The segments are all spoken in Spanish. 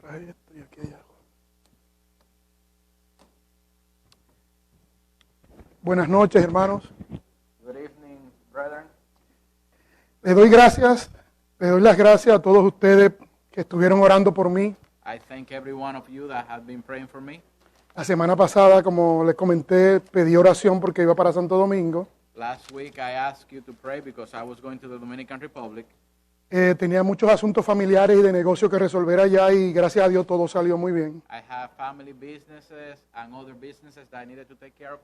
traje esto y aquí hay algo. Buenas noches, hermanos. Good evening, brethren. Les doy las gracias a todos ustedes que estuvieron orando por mí. I thank every one of you that have been praying for me. La semana pasada, como les comenté, pedí oración porque iba para Santo Domingo. Last week I asked you to pray because I was going to the Dominican Republic. Tenía muchos asuntos familiares y de negocio que resolver allá y gracias a Dios todo salió muy bien. I have family businesses and other businesses that I needed to take care of,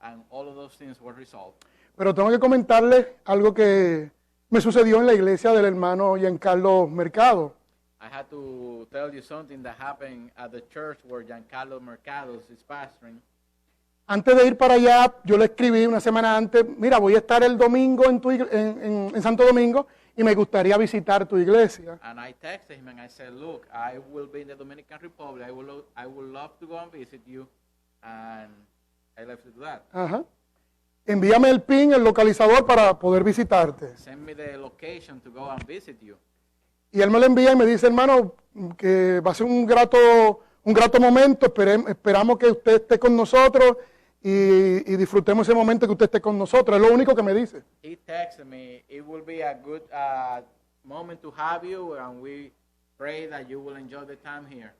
and all of those things were resolved. Pero tengo que comentarles algo que me sucedió en la iglesia del hermano Giancarlo Mercado. I had to tell you something that happened at the church where Giancarlo Mercados is pastoring. Antes de ir para allá, yo le escribí una semana antes, mira, voy a estar el domingo en Santo Domingo y me gustaría visitar tu iglesia. And I texted him and I said, look, I will be in the Dominican Republic. I would love to go and visit you. And I left it to that. Ajá. Envíame el PIN, el localizador para poder visitarte. Send me the location to go and visit you. Y él me lo envía y me dice, hermano, que va a ser un grato momento, esperamos que usted esté con nosotros y disfrutemos ese momento que usted esté con nosotros. Es lo único que me dice. He texted me, it will be a good moment to have you, and we pray that you will enjoy the time here.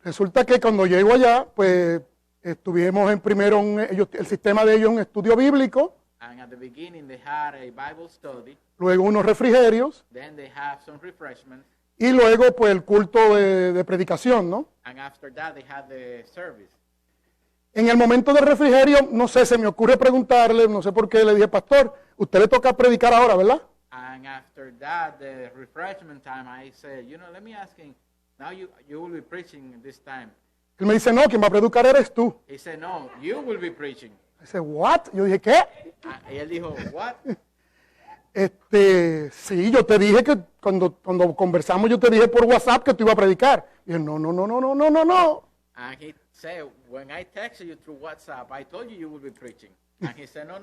Resulta que cuando llego allá, pues estuvimos el sistema de ellos un estudio bíblico, And at the beginning they had a Bible study, luego unos refrigerios then they have some refreshments, y luego pues el culto de predicación, ¿no? and after that they had the service. En el momento del refrigerio, no sé, se me ocurre preguntarle, no sé por qué, le dije, pastor, usted le toca predicar ahora, ¿verdad? And after that, the refreshment time, I said, let me ask him, now you will be preaching this time. Él me dice, no, quien va a predicar eres tú. He said, no, you will be preaching. Dice, what? Yo dije, ¿qué? Y él dijo, what? Sí, yo te dije que cuando conversamos, yo te dije por WhatsApp que tú ibas a predicar. Y él, no. And he said, when I texted you through WhatsApp, I told you will be preaching. And he said, no.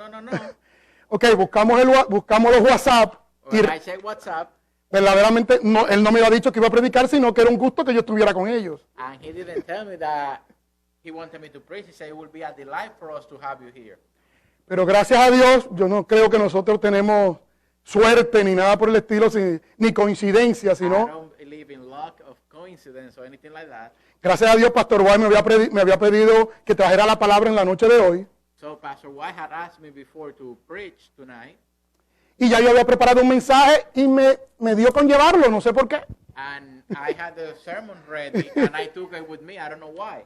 Ok, buscamos los WhatsApp y When I checked WhatsApp, verdaderamente él no me había dicho que iba a predicar, sino que era un gusto que yo estuviera con ellos. and he didn't tell me that he wanted me to preach. He said, it will be a delight for us to have you here. Pero gracias a Dios, yo no creo que nosotros tenemos suerte ni nada por el estilo, ni coincidencia, I sino don't believe in luck of coincidence or anything like that. gracias a Dios, Pastor White me había pedido que trajera la palabra en la noche de hoy. So Pastor White had asked me before to preach tonight, Y ya yo había preparado un mensaje y me dio con llevarlo, no sé por qué. and I had the sermon ready, and I took it with me. I don't know why.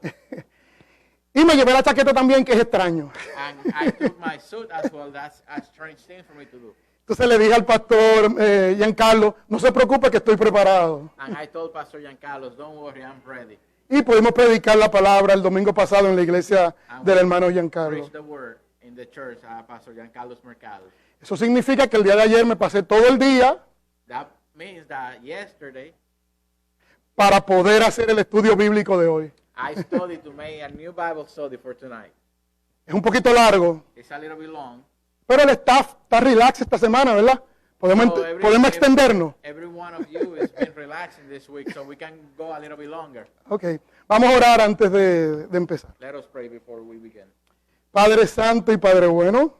Y me llevé la chaqueta también, que es extraño. And I took my suit as well. That's a strange thing for me to do. Entonces le dije al pastor Giancarlo, no se preocupe que estoy preparado. And I told Pastor Giancarlo, don't worry, I'm ready. Y pudimos predicar la palabra el domingo pasado en la iglesia del hermano Giancarlo. Preach the word in the church, Pastor Giancarlo's Mercado. Eso significa que el día de ayer me pasé todo el día That means that yesterday para poder hacer el estudio bíblico de hoy. I studied to make a new Bible study for tonight. Es un poquito largo, It's a little bit long. pero el staff está relax esta semana, ¿verdad? Podemos extendernos. Every one of you has been relaxing this week, so we can go a little bit longer. Ok, vamos a orar antes de empezar. Let us pray before we begin. Padre Santo y Padre Bueno,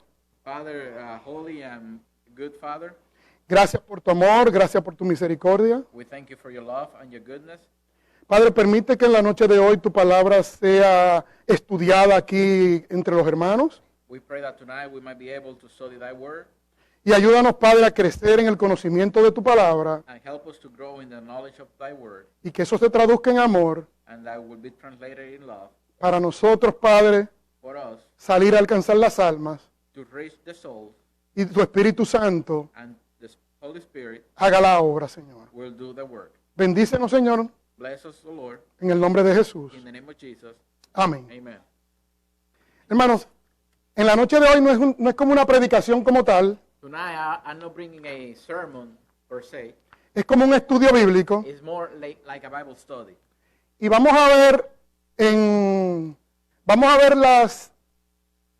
Father, holy and good Father, gracias por tu amor, gracias por tu misericordia. we thank you for your love and your goodness. Padre, permite que en la noche de hoy tu palabra sea estudiada aquí entre los hermanos. We pray that tonight we might be able to study thy word Y ayúdanos, Padre, a crecer en el conocimiento de tu palabra and help us to grow in the knowledge of thy word, y que eso se traduzca en amor and that will be translated in love para nosotros, Padre, for us salir a alcanzar las almas to reach the soul, y tu Espíritu Santo and the Holy Spirit haga la obra, Señor. will do the work. Bendícenos, Señor, Bless us, O Lord, en el nombre de Jesús. in the name of Jesus. Amén. Amen. Hermanos, en la noche de hoy no es como una predicación como tal, Tonight I'm not bringing a sermon per se. es como un estudio bíblico. It's more like a Bible study. Y vamos a ver las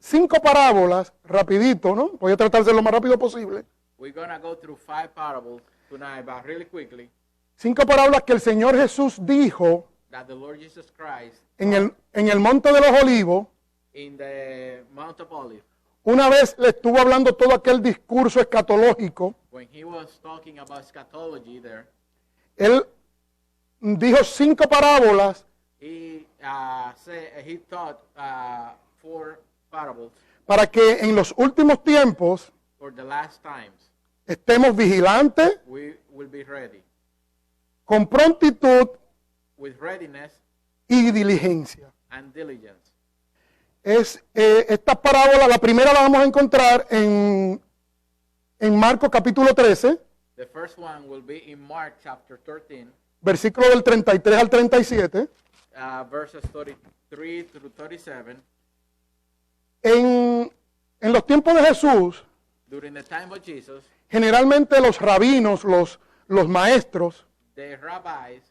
5 parábolas rapidito, ¿no? Voy a tratar de ser lo más rápido posible. We're going to go through 5 parables tonight, but really quickly. 5 parábolas que el Señor Jesús dijo that the Lord Jesus Christ en el Monte de los Olivos. in the Mount of Olives, Una vez le estuvo hablando todo aquel discurso escatológico. when he was talking about eschatology there, Él dijo 5 parábolas he taught 4 parables para que en los últimos tiempos for the last times. estemos vigilantes, We will be ready con prontitud with readiness y diligencia. and diligence. Esta parábola, la primera la vamos a encontrar en Marcos capítulo 13, The first one will be in Mark chapter 13, versículo del 33 al 37. verses 33 through 37. En los tiempos de Jesús, During the time of Jesus, generalmente los rabinos, los maestros, the rabbis,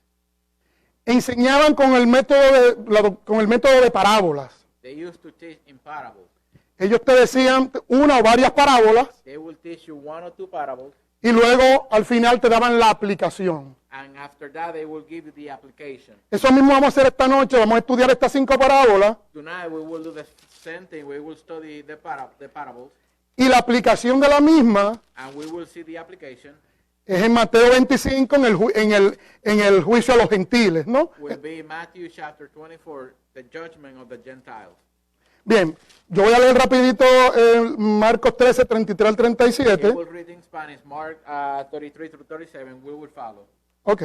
enseñaban con el método de parábolas. they used to teach in parables. Ellos te decían una o varias parábolas They will teach you 1 or 2 parables, y luego al final te daban la aplicación. and after that they will give you the application. Eso mismo vamos a hacer esta noche, vamos a estudiar estas 5 parábolas Tonight we will do the same thing. We will study the parables, y la aplicación de la misma and we will see the application. es en Mateo 25 en el juicio a los gentiles, ¿no? Will be Matthew chapter 24, the judgment of the Gentiles. Bien, yo voy a leer rapidito Marcos 13, 33 al We 37. will read in Spanish, Mark 33 through 37. We will follow. Ok.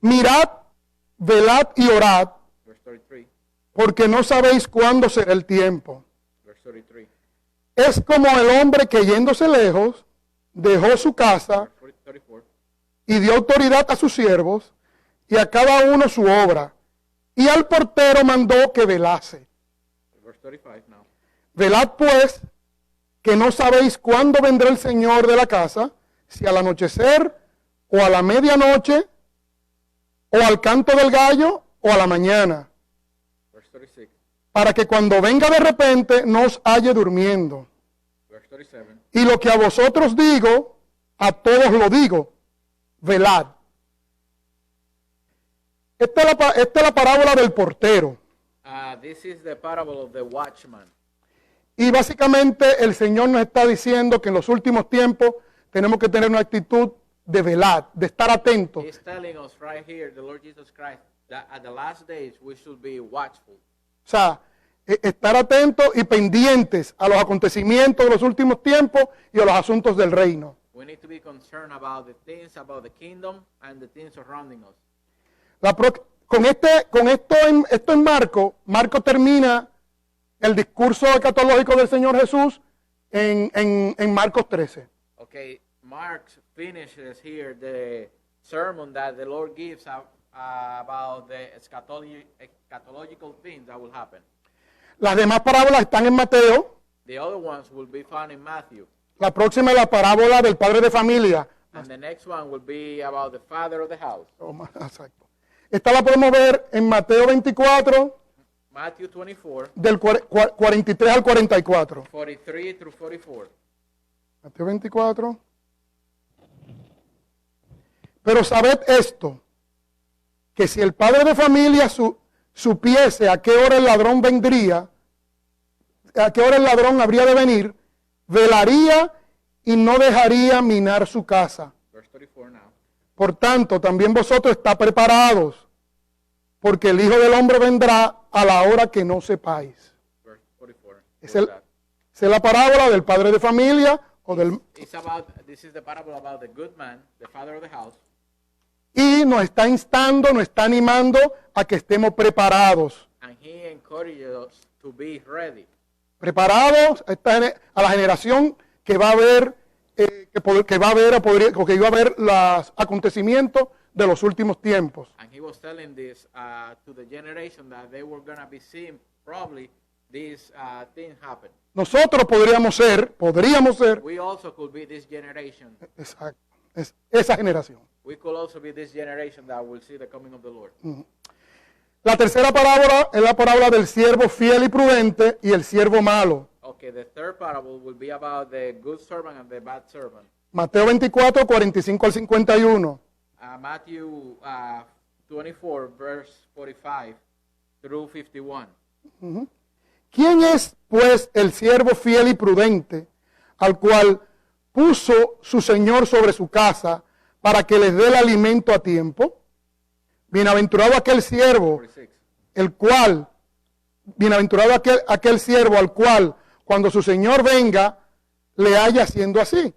Mirad, velad y orad, Verse 33. porque no sabéis cuándo será el tiempo. Verse 33. Es como el hombre que yéndose lejos, dejó su casa Verse 34. y dio autoridad a sus siervos y a cada uno su obra. Y al portero mandó que velase. Verse 35 now. Velad pues, que no sabéis cuándo vendrá el Señor de la casa, si al anochecer, o a la medianoche, o al canto del gallo, o a la mañana, Verse 36. para que cuando venga de repente no os halle durmiendo. Verse 37. Y lo que a vosotros digo, a todos lo digo, velad. Esta es la parábola del portero. This is the parable of the watchman. Y básicamente el Señor nos está diciendo que en los últimos tiempos tenemos que tener una actitud de velar, de estar atentos. He's telling us right here, the Lord Jesus Christ, that at the last days we should be watchful. O sea, estar atentos y pendientes a los acontecimientos de los últimos tiempos y a los asuntos del reino. We need to be concerned about the things about the kingdom and the things surrounding us. Esto en Marco termina el discurso escatológico del Señor Jesús en Marcos 13. Okay, Mark finishes here the sermon that the Lord gives about the eschatological things that will happen. Las demás parábolas están en Mateo. The other ones will be found in Matthew. La próxima es la parábola del padre de familia. And the next one will be about the father of the house. Exacto. Esta la podemos ver en Mateo 24, Matthew 24, del 43 al 44. 43 through 44. Mateo 24. Pero sabed esto, que si el padre de familia supiese a qué hora el ladrón vendría, a qué hora el ladrón habría de venir, velaría y no dejaría minar su casa. Verse 34 now. Por tanto, también vosotros estáis preparados, porque el Hijo del Hombre vendrá a la hora que no sepáis. Verse 44. Esa es la parábola del padre de familia o This is the parable about the good man, the father of the house. y nos está instando, nos está animando a que estemos preparados. And he encourages us to be ready. Preparados a la generación que va a ver que va a ver los acontecimientos de los últimos tiempos. And he was telling this to the generation that they were going to be seeing probably this thing happen. Nosotros podríamos ser, We also could be this generation. exacto, esa generación. We could also be this generation that will see the coming of the Lord. La tercera parábola es la parábola del siervo fiel y prudente y el siervo malo. Ok, Okay, the third parable will be about the good servant and the bad servant. Mateo 24, 45 al 51. Matthew 24, verse 45 through 51. ¿Quién es, pues, el siervo fiel y prudente, al cual puso su señor sobre su casa para que les dé el alimento a tiempo? Bienaventurado aquel siervo, 46. bienaventurado aquel siervo al cual, cuando su señor venga, le haya haciendo así.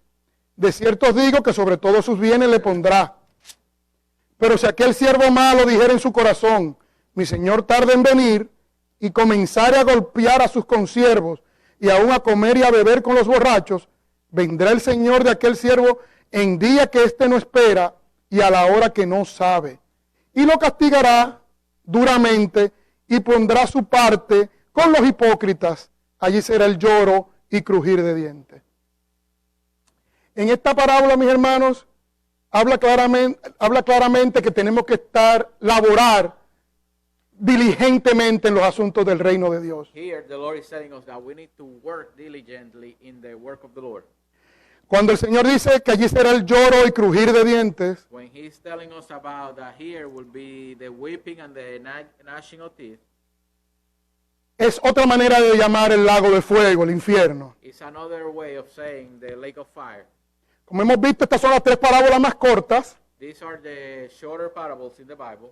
De cierto os digo que sobre todos sus bienes le pondrá. Pero si aquel siervo malo dijera en su corazón, mi señor tarda en venir, y comenzare a golpear a sus consiervos, y aún a comer y a beber con los borrachos, vendrá el señor de aquel siervo en día que éste no espera, y a la hora que no sabe, y lo castigará duramente, y pondrá su parte con los hipócritas. Allí será el lloro y crujir de dientes. En esta parábola, mis hermanos, habla claramente que tenemos que laborar diligentemente en los asuntos del reino de Dios. Here, the Lord is telling us that we need to work diligently in the work of the Lord. Cuando el Señor dice que allí será el lloro y crujir de dientes, When He's telling us about that here will be the weeping and the gnashing of teeth, es otra manera de llamar el lago de fuego, el infierno. it's another way of saying the lake of fire. Como hemos visto, estas son las tres parábolas más cortas, These are the shorter parables in the Bible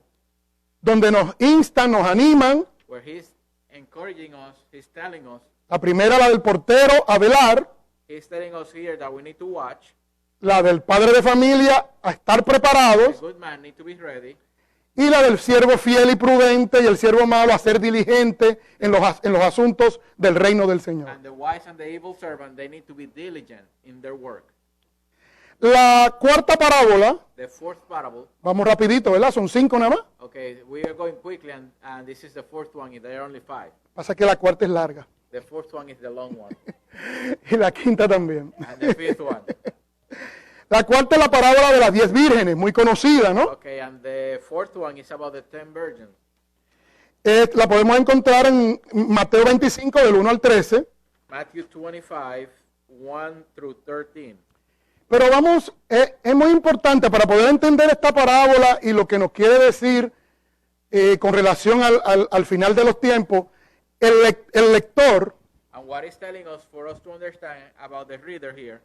donde nos instan, nos animan. where He's encouraging us, He's telling us, La primera, la del portero, a velar. He's telling us here that we need to watch. La del padre de familia, a estar The preparados. good man need to be ready. Y la del siervo fiel y prudente y el siervo malo, a ser diligente en los asuntos del reino del Señor. And the wise and the evil servant, they need to be diligent in their work. La cuarta parábola, The fourth parable, vamos rapidito, ¿verdad? Son 5 nada más. okay, we are going quickly, and this is the fourth one. There are only 5. Pasa que la cuarta es larga. The fourth one is the long one, Y la quinta también. and the fifth one. La cuarta es la parábola de las 10 vírgenes, muy conocida, ¿no? Okay, and the fourth one is about the 10 virgins. La podemos encontrar en Mateo 25, del 1 al 13. Matthew 25, 1 through 13. Pero vamos, es muy importante para poder entender esta parábola y lo que nos quiere decir con relación al final de los tiempos, el lector, And what is telling us for us to understand about the reader here,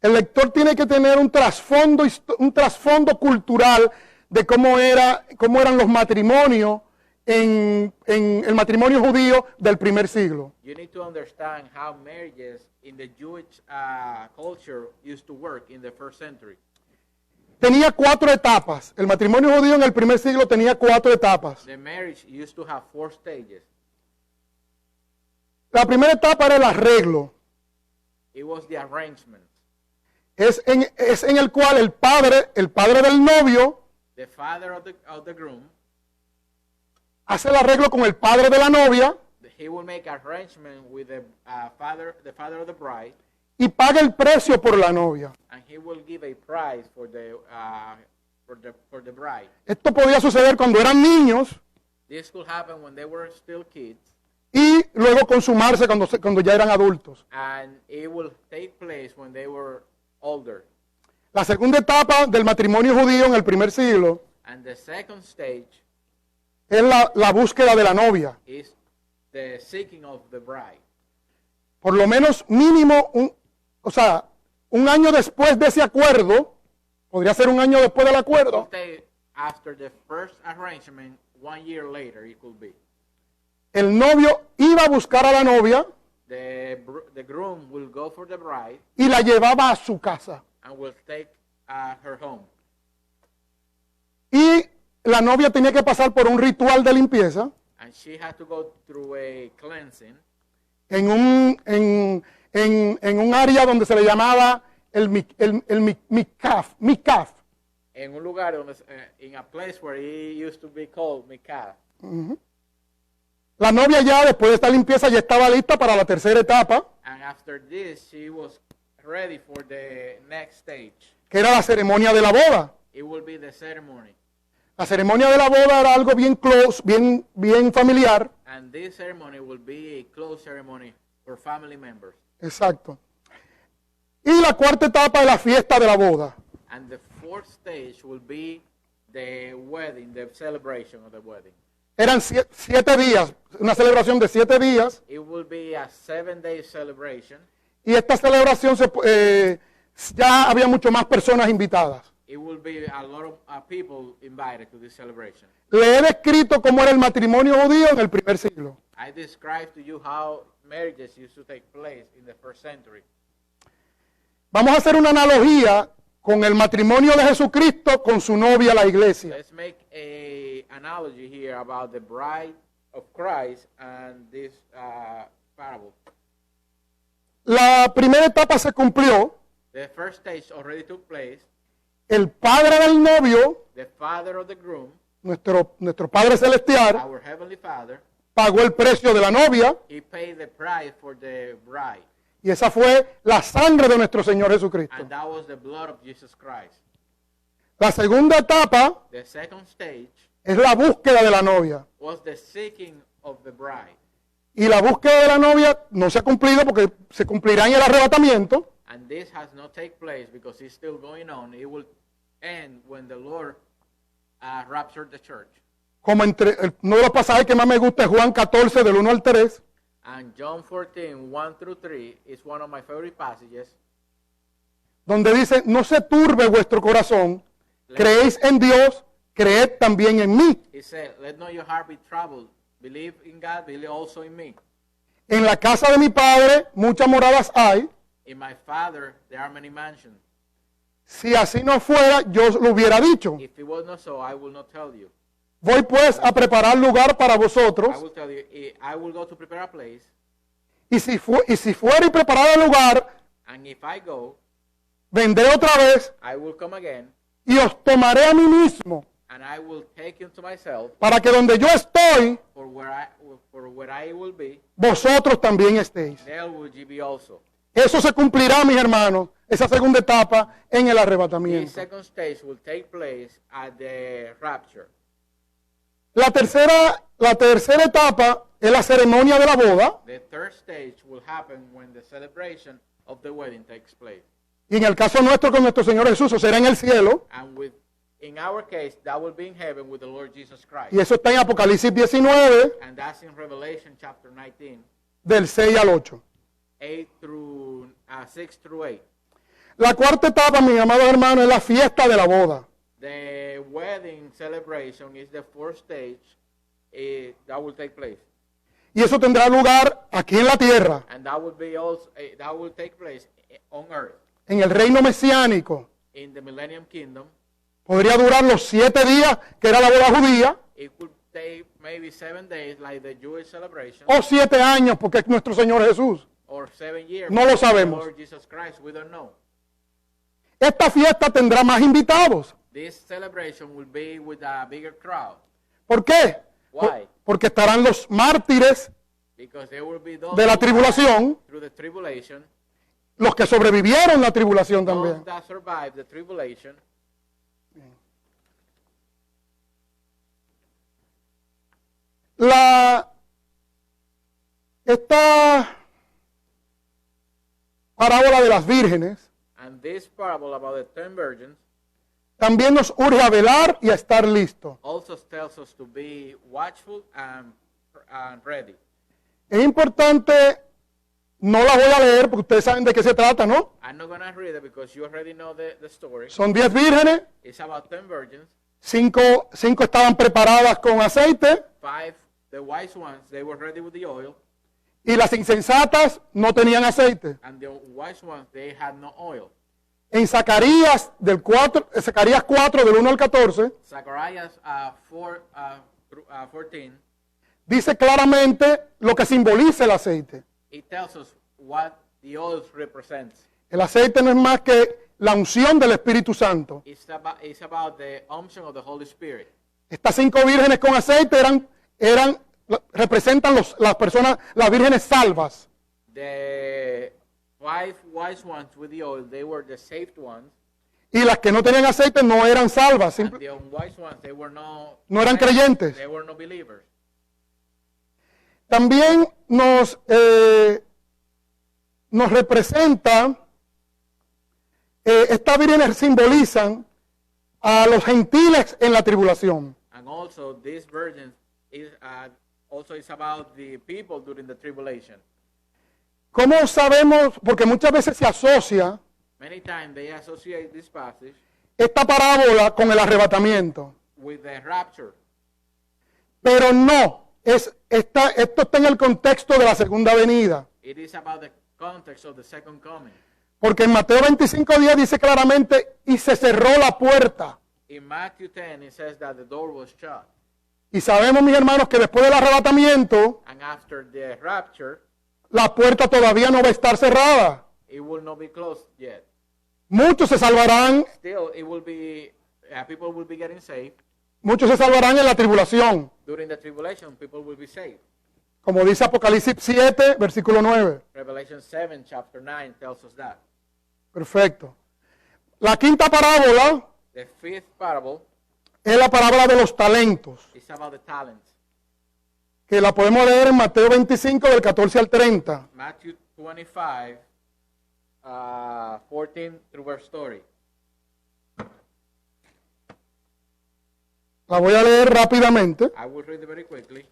el lector tiene que tener un trasfondo cultural de cómo eran los matrimonios en el matrimonio judío del primer siglo. you need to understand how marriages in the Jewish culture used to work in the first century. Tenía 4 etapas. El matrimonio judío en el primer siglo tenía 4 etapas. The marriage used to have 4 stages. La primera etapa era el arreglo. It was the arrangement. Es en el cual el padre del novio, The father of the groom, hace el arreglo con el padre de la novia he will make arrangement with the father of the bride, y paga el precio por la novia. and he will give a price for the bride. Esto podía suceder cuando eran niños This could happen when they were still kids, y luego consumarse cuando ya eran adultos. and it will take place when they were older. La segunda etapa del matrimonio judío en el primer siglo And the second stage es la búsqueda de la novia. is the seeking of the bride. Por lo menos mínimo, un año después de ese acuerdo, podría ser un año después del acuerdo, After the first arrangement, 1 year later it could be. el novio iba a buscar a la novia The groom will go for the bride y la llevaba a su casa. and will take her home. Y la novia tenía que pasar por un ritual de limpieza And she had to go through a cleansing en un área donde se le llamaba el mikaf. en un lugar donde, in a place where it used to be called Mikah. La novia ya después de esta limpieza ya estaba lista para la tercera etapa, And after this, she was ready for the next stage. que era la ceremonia de la boda. It will be the ceremony. La ceremonia de la boda era algo bien close, bien familiar, And this ceremony will be a close ceremony or family members. Exacto. Y la cuarta etapa es la fiesta de la boda. And the fourth stage will be the wedding, the celebration of the wedding. Eran 7 días, una celebración de 7 días. It will be a 7-day celebration. Y esta celebración ya había mucho más personas invitadas. It will be a lot of people invited to this celebration. Le he descrito cómo era el matrimonio judío en el primer siglo. I described to you how marriages used to take place in the first century. Vamos a hacer una analogía con el matrimonio de Jesucristo con su novia, la iglesia. Let's make an analogy here about the bride of Christ and this parable. La primera etapa se cumplió. The first stage already took place. El padre del novio, The father of the groom, nuestro Padre Celestial, our heavenly Father, pagó el precio de la novia he paid the price for the bride. y esa fue la sangre de nuestro Señor Jesucristo. And that was the blood of Jesus Christ. La segunda etapa The second stage es la búsqueda de la novia. was the seeking of the bride. Y la búsqueda de la novia no se ha cumplido porque se cumplirá en el arrebatamiento. And this has not taken place because it's still going on. It will end when the Lord raptured the church. Como uno de los pasajes que más me gusta es Juan 14, del 1 al 3. And John 14, 1 through 3 is one of my favorite passages. Donde dice, no se turbe vuestro corazón, creéis en Dios, creed también en mí. He said, let not your heart be troubled. Believe in God, believe also in me. En la casa de mi Padre muchas moradas hay. In my Father there are many mansions. Si así no fuera, yo lo hubiera dicho. If it was not so, I will not tell you. Voy pues a preparar lugar para I vosotros. will tell you, I will go to prepare a place. Y si fuera y preparar el lugar, And if I go, vendré otra vez I will come again. y os tomaré a mí mismo, And I will take you to myself, para que donde yo estoy, for where I will be, vosotros también estéis. there will ye be also. Eso se cumplirá, mis hermanos, esa segunda etapa en el This arrebatamiento. second stage will take place at the rapture. La tercera etapa es la ceremonia de la boda. The third stage will happen when the celebration of the wedding takes place. Y en el caso nuestro con nuestro Señor Jesús, o será en el cielo. And in our case, that will be in heaven with the Lord Jesus Christ. Y eso está en Apocalipsis 19, And that's in Revelation chapter 19, del 6 al 8. 6 through 8. La cuarta etapa, mis amados hermanos, es la fiesta de la boda. The wedding celebration is the fourth stage that will take place. Y eso tendrá lugar aquí en la tierra, And that will be also that will take place on earth en el reino mesiánico. in the Millennium Kingdom. Podría durar los 7 días, que era la boda judía, It could take maybe 7 days like the Jewish celebration, o 7 años, porque es nuestro Señor Jesús. or 7 years. No lo because of the sabemos. Lord Jesus Christ, we don't know. Esta fiesta tendrá más invitados. This celebration will be with a bigger crowd. ¿Por qué? Why? Porque estarán los mártires Because there will be those de la who tribulación, died through the tribulation, los que sobrevivieron la tribulación those también. that survived the tribulation. Esta parábola de las vírgenes And this parable about the 10 virgins también nos urge a velar y a estar listos. also tells us to be watchful and ready. Es importante, no la voy a leer porque ustedes saben de qué se trata, ¿no? I'm not going to read it because you already know the story. Son 10 vírgenes, It's about 10 virgins. 5 estaban preparadas con aceite 5, the wise ones, they were ready with the oil. y las insensatas no tenían aceite. And the wise ones, they had no oil. En Zacarías 4, del 1 al 14, Zacharias 14, dice claramente lo que simboliza el aceite. it tells us what the oil represents. El aceite no es más que la unción del Espíritu Santo. It's about the unction of the Holy Spirit. Estas 5 vírgenes con aceite representan las personas, las vírgenes salvas. The 5 wise ones with the oil, they were the saved ones. Y las que no tenían aceite no eran salvas, And the unwise ones, they were no eran creyentes. They were no believers. También nos nos representa, estas vírgenes simbolizan a los gentiles en la tribulación. And also, this virgin is also is about the people during the tribulation. ¿Cómo sabemos? Porque muchas veces se asocia Many times they associate this passage esta parábola con el arrebatamiento. with the rapture. Pero no, esto está en el contexto de la segunda venida. It is about the context of the second coming. Porque en Mateo 25:10 dice claramente, y se cerró la puerta. In Matthew 10, it says that the door was shut. Y sabemos, mis hermanos, que después del arrebatamiento, And after the rapture, la puerta todavía no va a estar cerrada. it will not be closed yet. Muchos se salvarán, Still, it will be, people will be getting saved. muchos se salvarán en la tribulación. During the tribulation, people will be saved. Como dice Apocalipsis 7, versículo 9. Revelation 7, chapter 9 tells us that. Perfecto. La quinta parábola The fifth parable es la parábola de los talentos, is about the talents. que la podemos leer en Mateo 25, del 14 al 30. Matthew 25, 14 through verse 30. La voy a leer rápidamente. I will read it very quickly.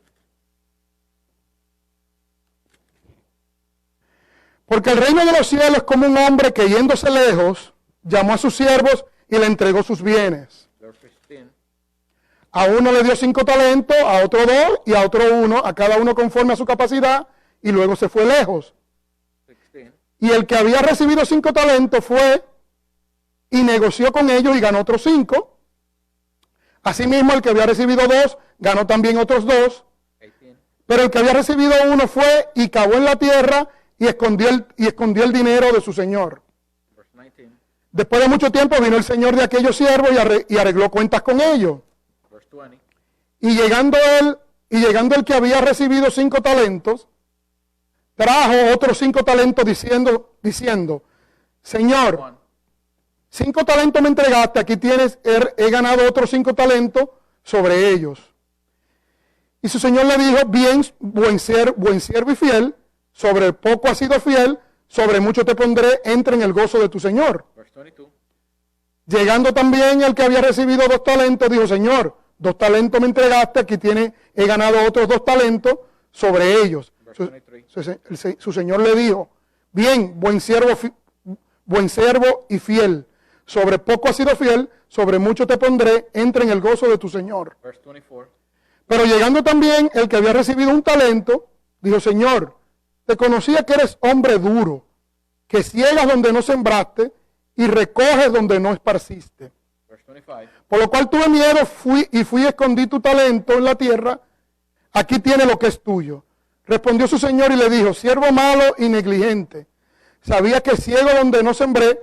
Porque el reino de los cielos es como un hombre que yéndose lejos, llamó a sus siervos y le entregó sus bienes. Verse 15. A uno le dio 5 talentos, a otro 2 y a otro 1, a cada uno conforme a su capacidad, y luego se fue lejos. 16. Y el que había recibido 5 talentos fue y negoció con ellos y ganó otros 5. Asimismo, el que había recibido 2 ganó también otros 2. 18. Pero el que había recibido 1 fue y cavó en la tierra y escondió el dinero de su señor. Verse 19. Después de mucho tiempo vino el señor de aquellos siervos y arregló cuentas con ellos. Verse 20. Y llegando el que había recibido 5 talentos, trajo otros 5 talentos diciendo, Señor, 1. 5 talentos me entregaste, aquí tienes, he ganado otros 5 talentos sobre ellos. Y su señor le dijo, bien, buen siervo y fiel, sobre poco has sido fiel, sobre mucho te pondré, entra en el gozo de tu señor. Verse 22. Llegando también el que había recibido 2 talentos, dijo, Señor, 2 talentos me entregaste, aquí tienes, he ganado otros 2 talentos sobre ellos. Verse 23. Su señor le dijo, bien, buen siervo y fiel, sobre poco has sido fiel, sobre mucho te pondré, entra en el gozo de tu señor. Verse 24. Pero llegando también el que había recibido 1 talento, dijo, Señor, te conocía que eres hombre duro, que ciegas donde no sembraste y recoges donde no esparciste. Verse 25. Por lo cual tuve miedo, fui y escondí tu talento en la tierra, aquí tiene lo que es tuyo. Respondió su señor y le dijo, siervo malo y negligente, sabía que ciego donde no sembré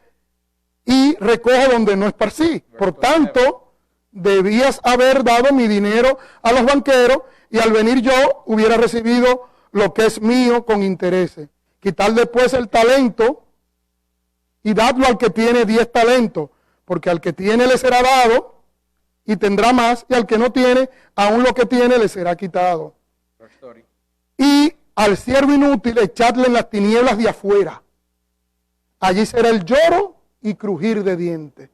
y recojo donde no esparcí. Por tanto, debías haber dado mi dinero a los banqueros y al venir yo hubiera recibido lo que es mío con intereses. Quitar después el talento y dadlo al que tiene 10 talentos, porque al que tiene le será dado y tendrá más, y al que no tiene, aún lo que tiene le será quitado. Verse 30. Y al siervo inútil echadle en las tinieblas de afuera. Allí será el lloro y crujir de dientes.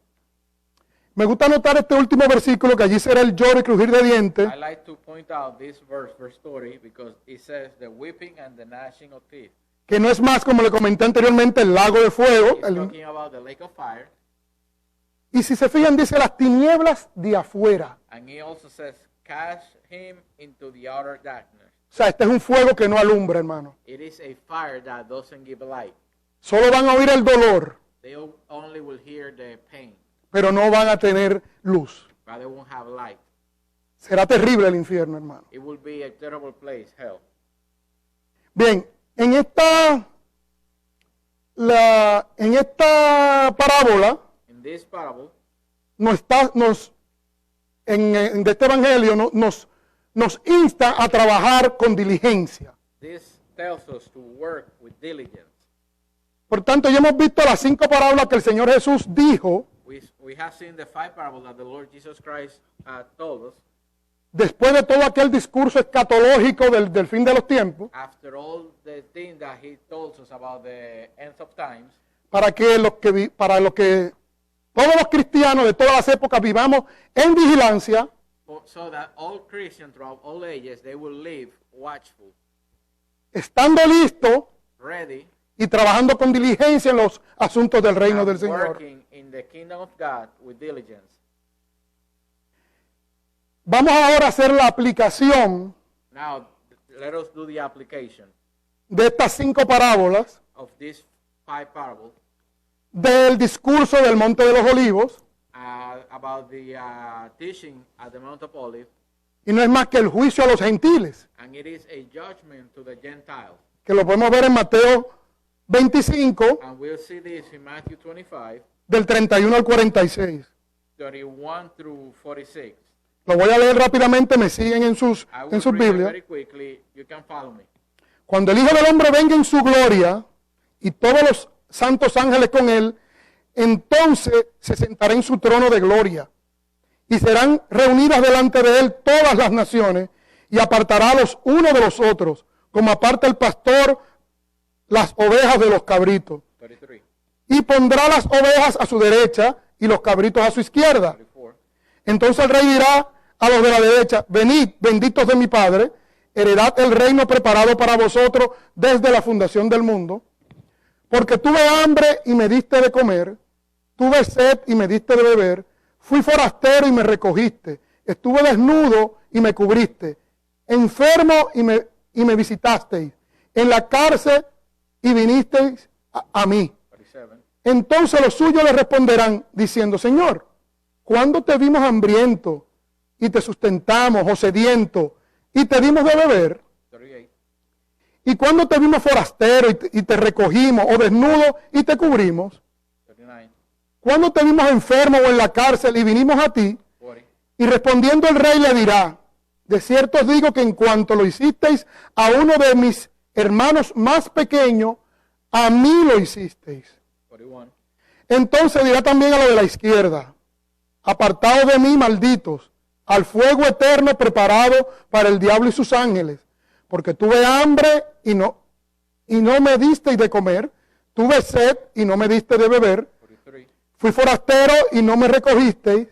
Me gusta anotar este último versículo, que allí será el lloro y crujir de dientes, I like to point out this verse 30, because it says the weeping and the gnashing of teeth. que no es más, como le comenté anteriormente, el lago de fuego. It's talking about the lake of fire, Y si se fijan, dice las tinieblas de afuera. and he also says, cast him into the outer darkness. O sea, este es un fuego que no alumbra, hermano. It is a fire that doesn't give light. Solo van a oír el dolor, They only will hear the pain, pero no van a tener luz. but they won't have light. Será terrible el infierno, hermano. It will be a terrible place, hell. Bien, en esta parábola, In this parable, de este evangelio nos insta a trabajar con diligencia. this tells us to work with diligence. Por tanto, ya hemos visto las 5 parábolas que el Señor Jesús dijo, We have seen the 5 parables that the Lord Jesus Christ told us, después de todo aquel discurso escatológico del fin de los tiempos, after all the things that he told us about the end of times, para que todos los cristianos de todas las épocas vivamos en vigilancia, so that all Christians throughout all ages, they will live watchful, estando listos ready, y trabajando con diligencia en los asuntos del reino and del Señor. working in the kingdom of God with diligence. Vamos ahora a hacer la aplicación Now, let us do the application de estas 5 parábolas of these 5 parables del discurso del Monte de los Olivos, about the teaching at the Mount of Olives, y no es más que el juicio a los gentiles, and it is a judgment to the Gentiles. que lo podemos ver en Mateo 25, And we'll see this in Matthew 25, del 31 al 46. 31 through 46. Lo voy a leer rápidamente, me siguen en sus I will read it Biblias. very quickly. You can follow me. Cuando el Hijo del Hombre venga en su gloria y todos los santos ángeles con él, entonces se sentará en su trono de gloria y serán reunidas delante de él todas las naciones y apartará a los unos de los otros, como aparta el pastor las ovejas de los cabritos. 33, Y pondrá las ovejas a su derecha y los cabritos a su izquierda. 34. Entonces el rey dirá a los de la derecha: venid, benditos de mi Padre, heredad el reino preparado para vosotros desde la fundación del mundo. Porque tuve hambre y me diste de comer, tuve sed y me diste de beber, fui forastero y me recogiste, estuve desnudo y me cubriste, enfermo y me visitasteis, en la cárcel y vinisteis a mí. 37. Entonces los suyos le responderán diciendo: Señor, ¿cuándo te vimos hambriento y te sustentamos, o sediento y te dimos de beber? 38. ¿Y cuándo te vimos forastero y te recogimos, o desnudo y te cubrimos? 39. ¿Cuándo te vimos enfermo o en la cárcel y vinimos a ti? 40. Y respondiendo el rey le dirá: de cierto os digo que en cuanto lo hicisteis a uno de mis hermanos más pequeños, a mí lo hicisteis. 41. Entonces dirá también a lo de la izquierda: apartados de mí, malditos, al fuego eterno preparado para el diablo y sus ángeles, porque tuve hambre y no me disteis de comer, tuve sed y no me diste de beber, 43. fui forastero y no me recogisteis,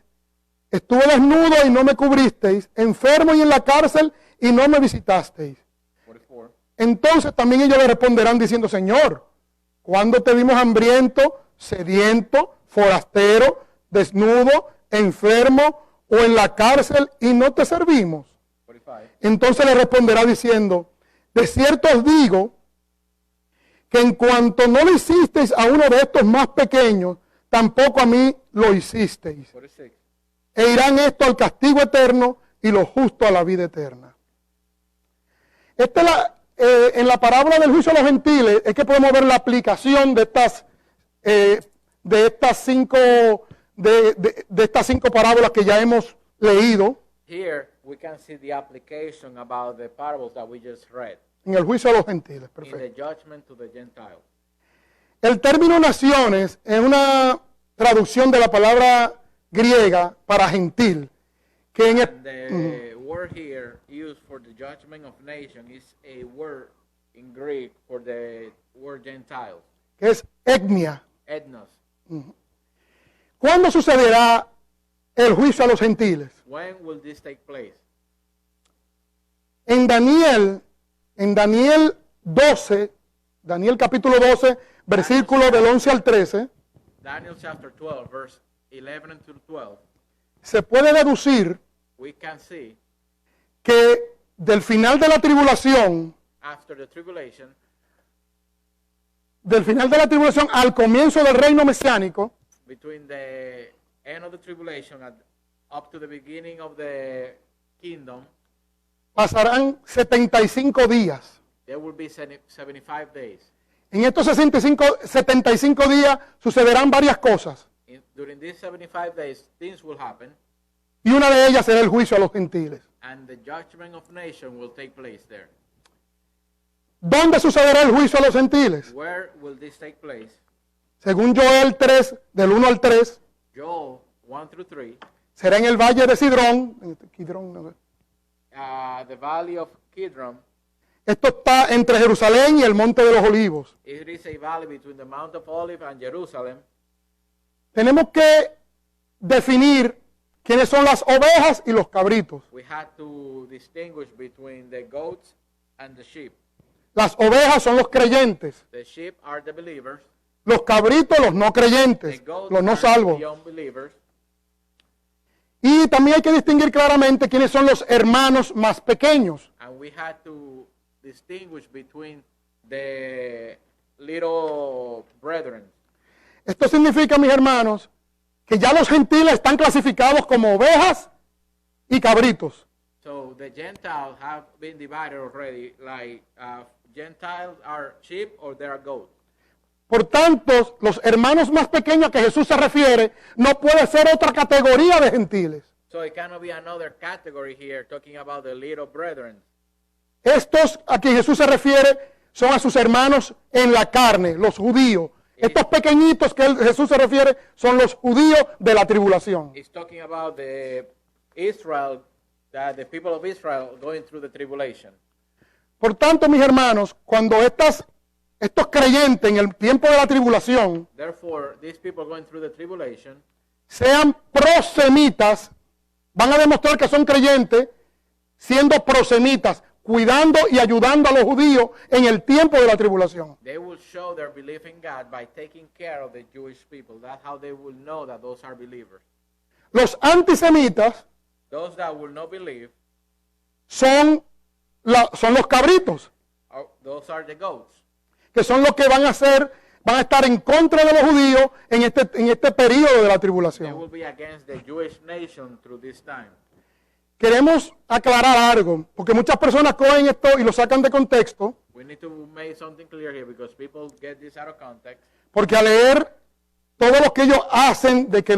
estuve desnudo y no me cubristeis, enfermo y en la cárcel y no me visitasteis. 44. Entonces también ellos le responderán diciendo: Señor, ¿cuándo te vimos hambriento, sediento, forastero, desnudo, enfermo o en la cárcel y no te servimos? 45. Entonces le responderá diciendo: de cierto os digo que en cuanto no lo hicisteis a uno de estos más pequeños, tampoco a mí lo hicisteis. 46. E irán esto al castigo eterno y lo justo a la vida eterna. En la parábola del juicio a los gentiles es que podemos ver la aplicación de estas cinco parábolas que ya hemos leído Here we can see the application about the parables that we just read en el juicio a los gentiles. in the Perfecto. judgment to the Gentiles. El término naciones es una traducción de la palabra griega para gentil, que en And the word here used for the judgment of nation is a word in Greek for the word Gentiles, que es etnia. ethnos. ¿Cuándo sucederá el juicio a los gentiles? When will this take place? En Daniel 12, Daniel capítulo 12, versículo del 11 al 13, Daniel chapter 12, verse 11 to 12, se puede deducir we can see que del final de la tribulación, after the tribulation, al comienzo del reino mesiánico, between the end of the tribulation and up to the beginning of the kingdom, pasarán 75 días. there will be 75 days. En estos 75 días sucederán varias cosas, During these 75 days, things will happen, y una de ellas será el juicio a los gentiles. and the judgment of nation will take place there. ¿Dónde sucederá el juicio a los gentiles? Where will this take place? Según Joel 3, del 1 al 3, Joel 1 through 3, será en el valle de Sidrón, the valley of Kidron. Esto está entre Jerusalén y el Monte de los Olivos. It is a valley between the Mount of Olives and Jerusalem. Tenemos que definir quiénes son las ovejas y los cabritos. We had to distinguish between the goats and the sheep. Las ovejas son los creyentes, The sheep are the believers. los cabritos los no The creyentes, goats los no are salvos. the unbelievers. Y también hay que distinguir claramente quiénes son los hermanos más pequeños. And we had to distinguish between the little brethren. Esto significa, mis hermanos, que ya los gentiles están clasificados como ovejas y cabritos. So the Gentiles have been divided already. Like Gentiles are sheep or they are goats. Por tanto, los hermanos más pequeños a que Jesús se refiere no puede ser otra categoría de gentiles. So it cannot be another category here talking about the little brethren. Estos a quien Jesús se refiere son a sus hermanos en la carne, los judíos. Estos pequeñitos que Jesús se refiere son los judíos de la tribulación. It's talking about the Israel, the people of Israel going through the tribulation. Por tanto, mis hermanos, cuando estos creyentes en el tiempo de la tribulación Therefore, these people going through the tribulation, sean prosemitas, van a demostrar que son creyentes siendo prosemitas, cuidando y ayudando a los judíos en el tiempo de la tribulación. they will show their belief in God by taking care of the Jewish people. That's how they will know that those are believers. Los antisemitas Those that will not believe, son los cabritos, those are the goats. que son los que van a estar en contra de los judíos en este periodo de la They tribulación. will be against the Jewish nation through this time. Queremos aclarar algo, porque muchas personas cogen esto y lo sacan de contexto, We need to make something clear here because people get this out of context. porque al leer todo lo que ellos hacen, de que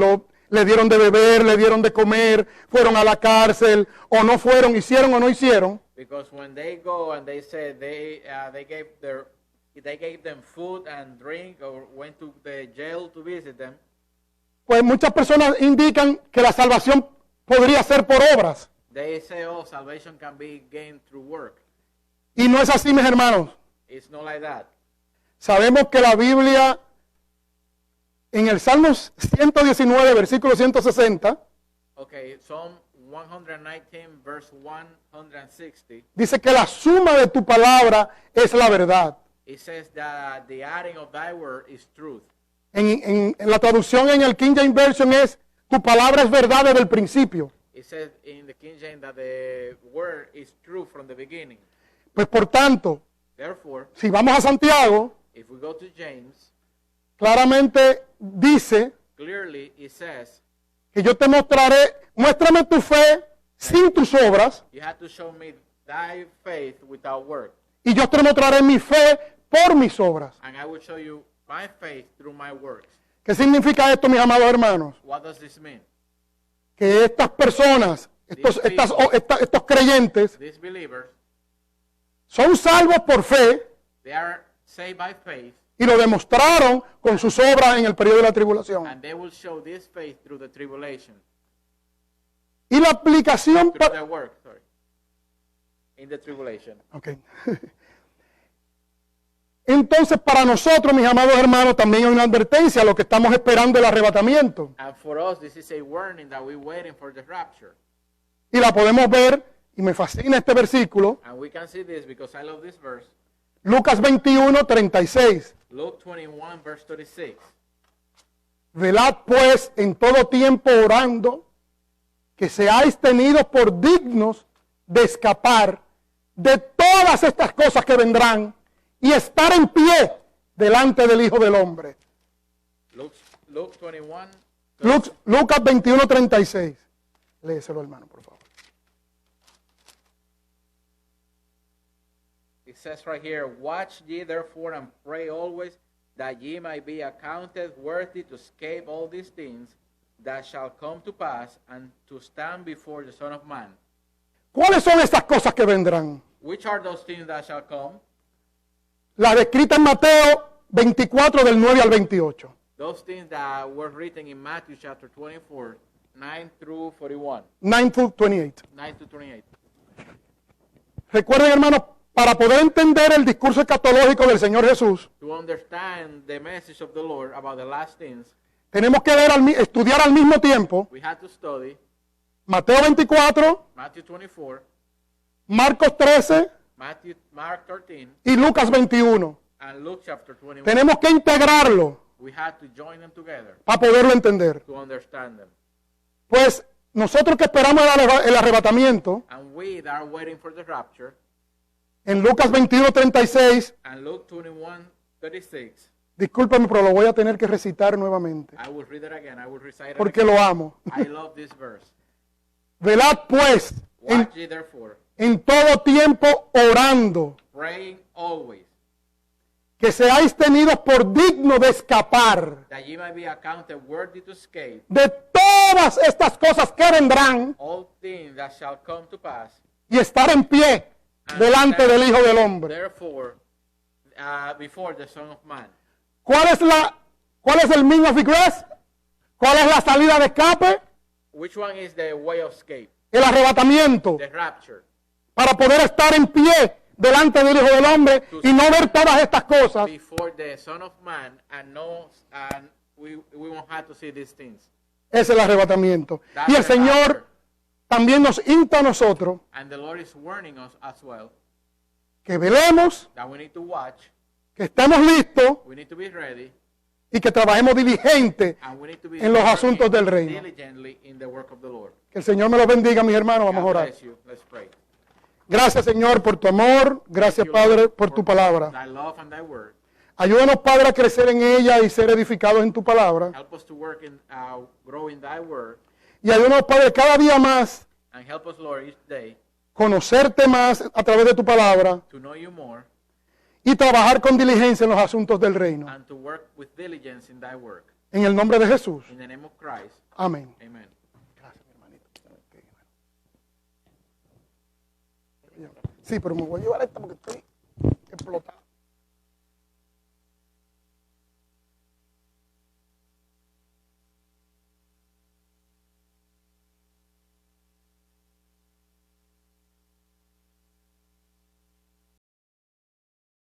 le dieron de beber, le dieron de comer, fueron a la cárcel, o no fueron, hicieron o no hicieron, Because when they go and they say they gave them food and drink or went to the jail to visit them, pues muchas personas indican que la salvación podría ser por obras. they say, oh, salvation can be gained through work. Y no es así, mis hermanos. It's not like that. Sabemos que la Biblia, en el Salmo 119, versículo 160, Okay, Psalm 119, verse 160, dice que la suma de tu palabra es la verdad. it says that the adding of thy word is truth. En la traducción en el King James Version es, tu palabra es verdad desde el principio. It says in the King James that the word is true from the beginning. Pues por tanto, Therefore, si vamos a Santiago, if we go to James, claramente dice clearly it says, que yo te mostraré, muéstrame tu fe sin tus obras, you have to show me thy faith without work, y yo te mostraré mi fe por mis obras. and I will show you my faith through my works. ¿Qué significa esto, mis amados hermanos? What does this mean? Que estas personas, estos creyentes, These believers, son salvos por fe they are saved by faith, y lo demostraron con sus obras en el periodo de la tribulación. and they will show this faith through the tribulation, Y la aplicación through their work, sorry, in the tribulation. Okay. Entonces, para nosotros, mis amados hermanos, también hay una advertencia a lo que estamos esperando el arrebatamiento. And for us, this is a warning that we're waiting for the rapture. Y la podemos ver, y me fascina este versículo, And we can see this because I love this verse. Lucas 21, 36. Luke 21, verse 36. Velad pues en todo tiempo orando, que seáis tenidos por dignos de escapar de todas estas cosas que vendrán y estar en pie delante del Hijo del Hombre. Luke 21. Lucas 21, 36. Léeselo, hermano, por favor. It says right here, watch ye therefore and pray always, that ye might be accounted worthy to escape all these things that shall come to pass, and to stand before the Son of Man. ¿Cuáles son estas cosas que vendrán? Which are those things that shall come? Las descritas en Mateo 24, del 9 al 28. Those things that were written in Matthew chapter 24, 9 through 41. 9 through 28. 9 to 28. Recuerden, hermanos, para poder entender el discurso escatológico del Señor Jesús, To understand the message of the Lord about the last things, tenemos que estudiar al mismo tiempo we had to study Mateo 24, Matthew 24, Marcos 13 Mark 13, y Lucas 21. and Luke chapter 21. Tenemos que integrarlo We had to join them together para poderlo entender. to understand them. Pues nosotros que esperamos el arrebatamiento, And we that are waiting for the rapture, en Lucas 21, 36, and Luke 21, 36, discúlpame, pero lo voy a tener que recitar nuevamente, I will read it again. I will recite it porque again. lo amo. I love this verse. Velad pues Watch ye therefore, en todo tiempo orando, praying always, que seáis tenidos por digno de escapar that ye might be accounted worthy to escape de todas estas cosas que vendrán all things that shall come to pass, y estar en pie delante del Hijo del Hombre. therefore, before the Son of Man. ¿Cuál es el means of egress? ¿Cuál es la salida de escape? Which one is the way of escape? El arrebatamiento, The rapture. para poder estar en pie delante del Hijo del Hombre y no ver todas estas cosas. Before the Son of Man, and we won't have to see these things. Es el arrebatamiento. That's Y el the Señor rapture. también nos insta a nosotros And the Lord is warning us as well que velemos, that we need to watch, que estemos listos we need to be ready, y que trabajemos diligente and we need to be en los working asuntos del reino. diligently in the work of the Lord. Que el Señor me los bendiga, mis hermanos. Vamos a God orar. bless you. Let's pray. Gracias, Señor, por tu amor. Gracias, Thank you, Padre, Lord, por tu palabra. Thy love and thy word. Ayúdanos, Padre, a crecer en ella y ser edificados en tu palabra. Help us to work in, grow in thy word, Y ayúdanos, Padre, cada día más and help us, Lord, each day conocerte más a través de tu palabra to know you more y trabajar con diligencia en los asuntos del reino. and to work with diligence in thy work. En el nombre de Jesús. In the name of Christ. Amén. Amen. Gracias, mi hermanito. Sí, pero me voy a llevar esta porque estoy explotado.